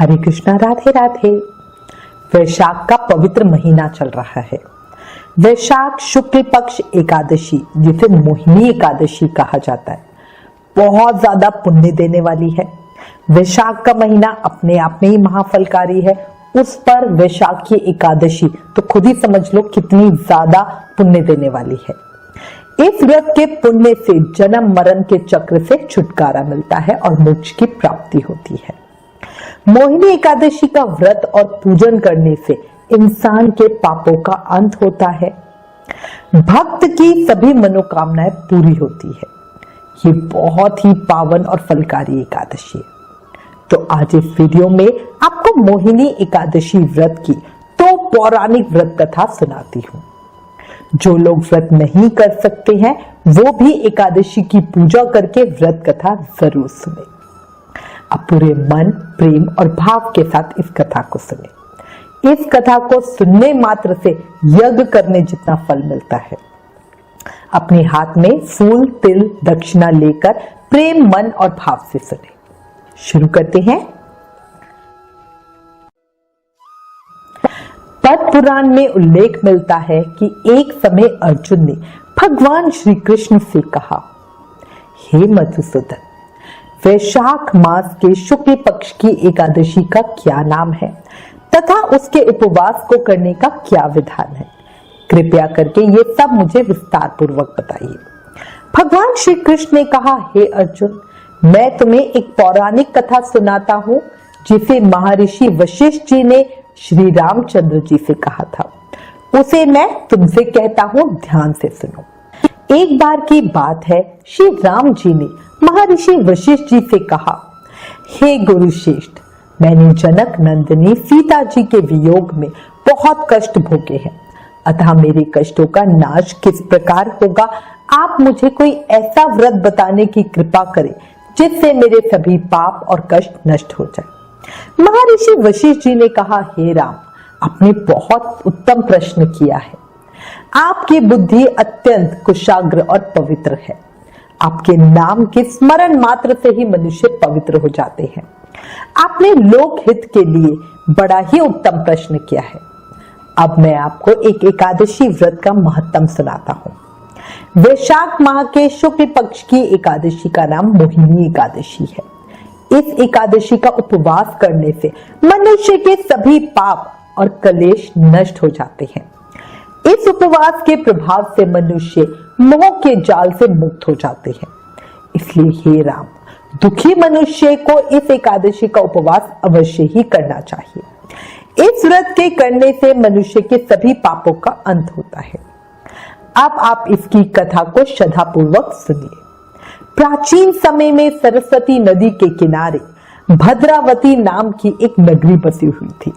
हरे कृष्णा, राधे राधे। वैशाख का पवित्र महीना चल रहा है। वैशाख शुक्ल पक्ष एकादशी, जिसे मोहिनी एकादशी कहा जाता है, बहुत ज्यादा पुण्य देने वाली है। वैशाख का महीना अपने आप में ही महाफलकारी है। उस पर वैशाख की एकादशी तो खुद ही समझ लो कितनी ज्यादा पुण्य देने वाली है। इस व्रत के पुण्य से जन्म मरण के चक्र से छुटकारा मिलता है और मोक्ष की प्राप्ति होती है। मोहिनी एकादशी का व्रत और पूजन करने से इंसान के पापों का अंत होता है। भक्त की सभी मनोकामनाएं पूरी होती है। ये बहुत ही पावन और फलकारी एकादशी है। तो आज इस वीडियो में आपको मोहिनी एकादशी व्रत की तो पौराणिक व्रत कथा सुनाती हूँ। जो लोग व्रत नहीं कर सकते हैं वो भी एकादशी की पूजा करके व्रत कथा जरूर सुने। अब पूरे मन, प्रेम और भाव के साथ इस कथा को सुने। इस कथा को सुनने मात्र से यज्ञ करने जितना फल मिलता है। अपने हाथ में फूल, तिल, दक्षिणा लेकर प्रेम, मन और भाव से सुने। शुरू करते हैं। पद्म पुराण में उल्लेख मिलता है कि एक समय अर्जुन ने भगवान श्री कृष्ण से कहा, हे मधुसूदन, वैशाख मास के शुक्ल पक्ष की एकादशी का क्या नाम है तथा उसके उपवास को करने का क्या विधान है? कृपया करके ये सब मुझे विस्तार पूर्वक बताइए। भगवान श्री कृष्ण ने कहा, हे अर्जुन, मैं तुम्हें एक पौराणिक कथा सुनाता हूँ जिसे महर्षि वशिष्ठ जी ने श्री रामचंद्र जी से कहा था। उसे मैं तुमसे कहता हूँ, ध्यान से सुनो। एक बार की बात है, श्री राम जी ने महर्षि वशिष्ठ जी से कहा, हे गुरु श्रेष्ठ, मैंने जनक नंदिनी सीता जी के वियोग में बहुत कष्ट भोगे हैं, अतः मेरे कष्टों का नाश किस प्रकार होगा? आप मुझे कोई ऐसा व्रत बताने की कृपा करें जिससे मेरे सभी पाप और कष्ट नष्ट हो जाए। महर्षि वशिष्ठ जी ने कहा, हे राम, आपने बहुत उत्तम प्रश्न किया है। आपकी बुद्धि अत्यंत कुशाग्र और पवित्र है। आपके नाम के स्मरण मात्र से ही मनुष्य पवित्र हो जाते हैं। आपने लोक हित के लिए बड़ा ही उत्तम प्रश्न किया है। अब मैं आपको एक एकादशी व्रत का महत्व सुनाता हूँ। वैशाख माह के शुक्ल पक्ष की एकादशी का नाम मोहिनी एकादशी है। इस एकादशी का उपवास करने से मनुष्य के सभी पाप और कलेश नष्ट हो जाते हैं। इस उपवास के प्रभाव से मनुष्य मोह के जाल से मुक्त हो जाते हैं। इसलिए हे राम, दुखी मनुष्य को इस एकादशी का उपवास अवश्य ही करना चाहिए। इस व्रत के करने से मनुष्य के सभी पापों का अंत होता है। अब आप इसकी कथा को श्रद्धापूर्वक सुनिए। प्राचीन समय में सरस्वती नदी के किनारे भद्रावती नाम की एक नगरी बसी हुई थी।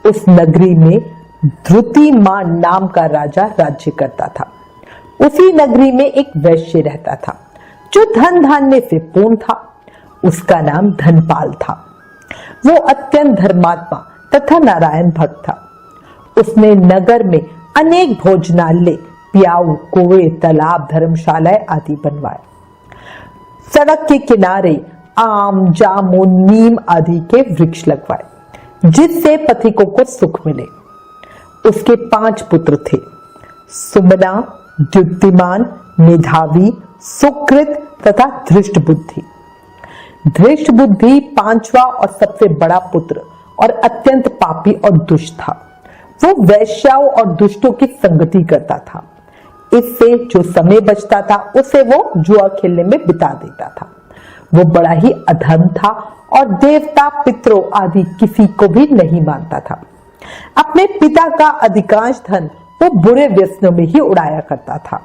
उस नगरी में द्रुतिमान नाम का राजा राज्य करता था। उसी नगरी में एक वैश्य रहता था जो धन धान्य से पूर्ण था। उसका नाम धनपाल था। वो अत्यंत धर्मात्मा तथा नारायण भक्त था। उसने नगर में अनेक भोजनालय, प्याऊ, कुएं, तालाब, धर्मशालाएं आदि बनवाए। सड़क के किनारे आम, जामुन, नीम आदि के वृक्ष लगवाए जिससे पथिकों को सुख मिले। उसके 5 पुत्र थे, सुमना, द्युतिमान, मेधावी, सुकृत तथा धृष्ट बुद्धि। धृष्ट बुद्धि 5वां और सबसे बड़ा पुत्र और अत्यंत पापी और दुष्ट था। वो वैश्याओं और दुष्टों की संगति करता था। इससे जो समय बचता था उसे वो जुआ खेलने में बिता देता था। वो बड़ा ही अधम था और देवता, पितरों आदि किसी को भी नहीं मानता था। अपने पिता का अधिकांश धन वो बुरे व्यसनों में ही उड़ाया करता था।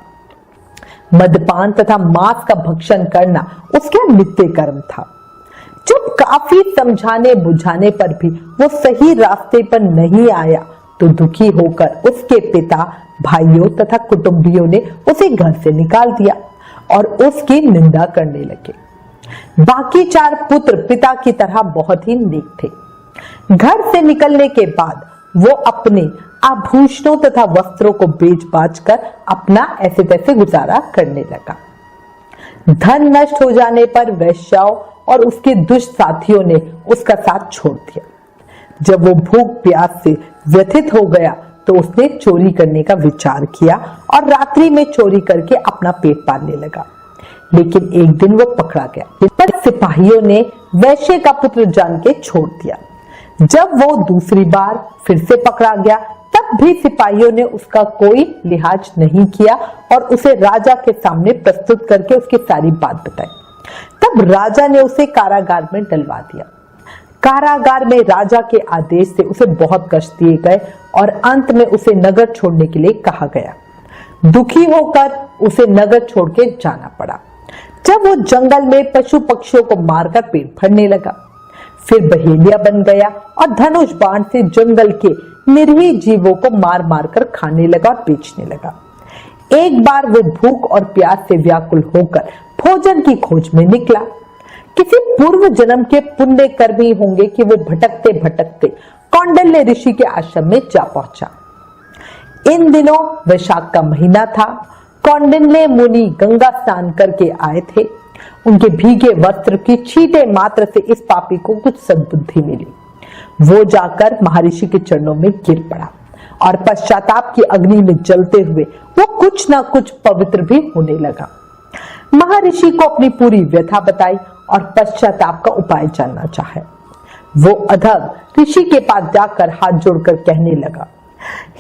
मदपान तथा मांस का भक्षण करना उसका नित्य कर्म था। जब काफी समझाने बुझाने पर भी वो सही रास्ते पर नहीं आया तो दुखी होकर उसके पिता, भाइयों तथा कुटुंबियों ने उसे घर से निकाल दिया और उसकी निंदा करने लगे। बाकी 4 पुत्र पिता की तरह बहुत ही नेक थे। घर से निकलने के बाद वो अपने आभूषणों तथा वस्त्रों को बेच बाच कर अपना ऐसे तैसे गुजारा करने लगा। धन नष्ट हो जाने पर वैश्याओं और उसके दुष्ट साथियों ने उसका साथ छोड़ दिया। जब वो भूख प्यास से व्यथित हो गया तो उसने चोरी करने का विचार किया और रात्रि में चोरी करके अपना पेट पालने लगा। लेकिन एक दिन वो पकड़ा गया, पर सिपाहियों ने वैश्य का पुत्र जान के छोड़ दिया। जब वो दूसरी बार फिर से पकड़ा गया तब भी सिपाहियों ने उसका कोई लिहाज नहीं किया और उसे राजा के सामने प्रस्तुत करके उसकी सारी बात बताई। तब राजा ने उसे कारागार में डलवा दिया। कारागार में राजा के आदेश से उसे बहुत कष्ट दिए गए और अंत में उसे नगर छोड़ने के लिए कहा गया। दुखी होकर उसे नगर छोड़ के जाना पड़ा। जब वो जंगल में पशु पक्षियों को मारकर पेट भरने लगा, फिर बहेलिया बन गया और धनुष बाण से जंगल के निरीह जीवों को मार मार कर खाने लगा और बेचने लगा। एक बार वो भूख और प्यास से व्याकुल होकर भोजन की खोज में निकला। किसी पूर्व जन्म के पुण्य कर्मी होंगे कि वो भटकते भटकते कौंडिन्य ऋषि के आश्रम में जा पहुंचा। इन दिनों वैशाख का महीना था। कौंडिन्य मुनि गंगा स्नान करके आए थे। उनके भीगे वस्त्र की छींटे मात्र से इस पापी को कुछ सद्बुद्धि मिली। वो जाकर महर्षि के चरणों में गिर पड़ा और पश्चाताप की अग्नि में जलते हुए वो कुछ ना कुछ पवित्र भी होने लगा। महर्षि को अपनी पूरी व्यथा बताई और पश्चाताप का उपाय जानना चाहे। वो अधम ऋषि के पास जाकर हाथ जोड़कर कहने लगा,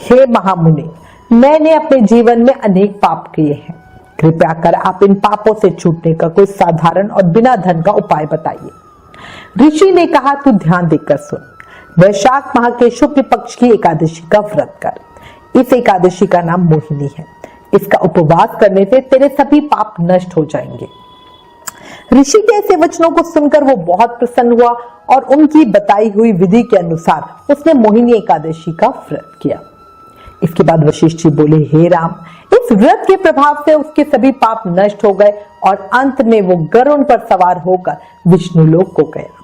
हे महामुनि, मैंने अपने जीवन में अनेक पाप किए हैं। कृपया कर आप इन पापों से छूटने का कोई साधारण और बिना धन का उपाय बताइए। ऋषि ने कहा, तू ध्यान देकर सुन। वैशाख माह के शुक्ल पक्ष की एकादशी का व्रत कर। इस एकादशी का नाम मोहिनी है। इसका उपवास करने से तेरे सभी पाप नष्ट हो जाएंगे। ऋषि के ऐसे वचनों को सुनकर वो बहुत प्रसन्न हुआ और उनकी बताई हुई विधि के अनुसार उसने मोहिनी एकादशी का व्रत किया। इसके बाद वशिष्ठ जी बोले, हे राम, इस व्रत के प्रभाव से उसके सभी पाप नष्ट हो गए और अंत में वो गरुड़ पर सवार होकर विष्णु लोक को गया।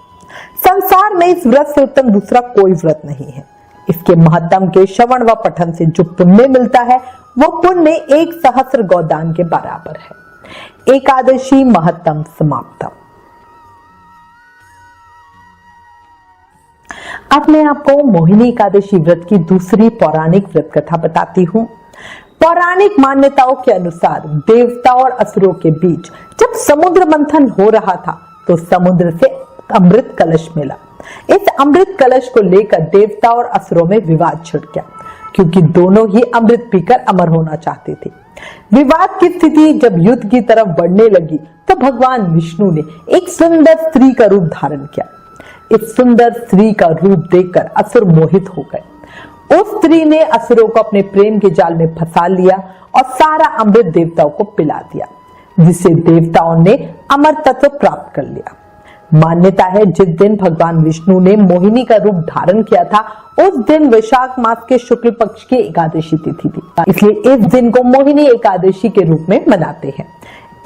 संसार में इस व्रत से उत्तम दूसरा कोई व्रत नहीं है। इसके महत्तम के श्रवण व पठन से जो पुण्य मिलता है वो पुण्य 1 सहस्र गोदान के बराबर है। एकादशी महत्तम समाप्तम। अब मैं आपको मोहिनी एकादशी व्रत की दूसरी पौराणिक व्रत कथा बताती हूँ। पौराणिक मान्यताओं के अनुसार देवता और असुरों के बीच जब समुद्र मंथन हो रहा था तो समुद्र से अमृत कलश मिला। इस अमृत कलश को लेकर देवता और असुरों में विवाद छिड़ गया, क्योंकि दोनों ही अमृत पीकर अमर होना चाहते थे। विवाद की स्थिति जब युद्ध की तरफ बढ़ने लगी तो भगवान विष्णु ने एक सुंदर स्त्री का रूप धारण किया। इस सुंदर स्त्री का रूप देखकर असुर मोहित हो गए। उस स्त्री ने असुरों को अपने प्रेम के जाल में फंसा लिया और सारा अमृत देवताओं को पिला दिया, जिससे देवताओं ने अमर तत्व प्राप्त कर लिया। मान्यता है जिस दिन भगवान विष्णु ने मोहिनी का रूप धारण किया था उस दिन वैशाख मास के शुक्ल पक्ष की एकादशी तिथि थी, इसलिए इस दिन को मोहिनी एकादशी के रूप में मनाते हैं।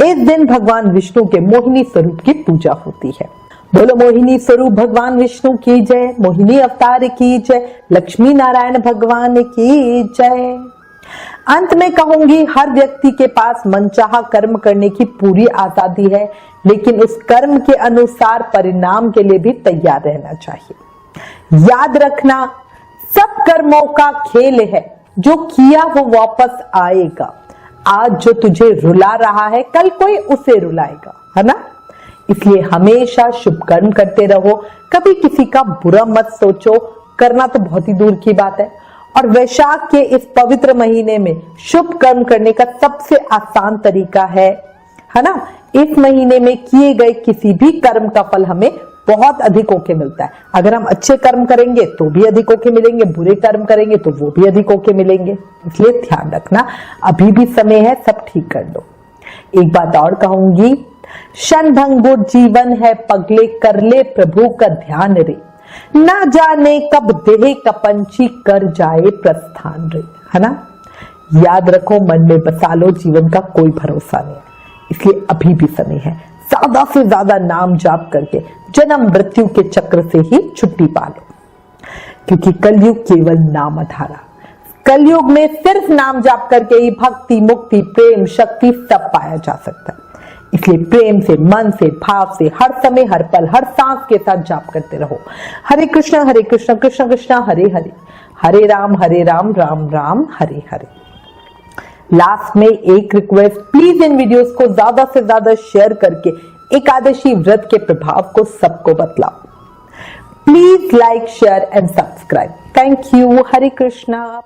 इस दिन भगवान विष्णु के मोहिनी स्वरूप की पूजा होती है। बोलो मोहिनी स्वरूप भगवान विष्णु की जय, मोहिनी अवतार की जय, लक्ष्मी नारायण भगवान की जय। अंत में कहूंगी, हर व्यक्ति के पास मनचाहा कर्म करने की पूरी आजादी है, लेकिन उस कर्म के अनुसार परिणाम के लिए भी तैयार रहना चाहिए। याद रखना, सब कर्मों का खेल है, जो किया वो वापस आएगा। आज जो तुझे रुला रहा है कल कोई उसे रुलाएगा, है ना? इसलिए हमेशा शुभ कर्म करते रहो, कभी किसी का बुरा मत सोचो। करना तो बहुत ही दूर की बात है। और वैशाख के इस पवित्र महीने में शुभ कर्म करने का सबसे आसान तरीका है ना? इस महीने में किए गए किसी भी कर्म का फल हमें बहुत अधिक होके मिलता है। अगर हम अच्छे कर्म करेंगे तो भी अधिक होके मिलेंगे, बुरे कर्म करेंगे तो वो भी अधिक होके मिलेंगे। इसलिए ध्यान रखना, अभी भी समय है, सब ठीक कर लो। एक बात और कहूंगी, क्षणभंगुर जीवन है, पगले कर ले प्रभु का ध्यान रे, ना जाने कब देह का पंछी कर जाए प्रस्थान रे, है ना? याद रखो, मन में बसा लो, जीवन का कोई भरोसा नहीं है। इसलिए अभी भी समय है, ज्यादा से ज्यादा नाम जाप करके जन्म मृत्यु के चक्र से ही छुट्टी पा लो, क्योंकि कलयुग केवल नाम आधारा। कलयुग में सिर्फ नाम जाप करके ही भक्ति, मुक्ति, प्रेम, शक्ति सब पाया जा सकता है। इसलिए प्रेम से, मन से, भाव से, हर समय, हर पल, हर सांस के साथ जाप करते रहो। हरे कृष्ण कृष्ण कृष्ण हरे हरे, हरे राम राम राम हरे हरे। लास्ट में एक रिक्वेस्ट, प्लीज इन वीडियोस को ज्यादा से ज्यादा शेयर करके एकादशी व्रत के प्रभाव को सबको बतलाओ। Please like, share and subscribe. Thank you. Hare Krishna.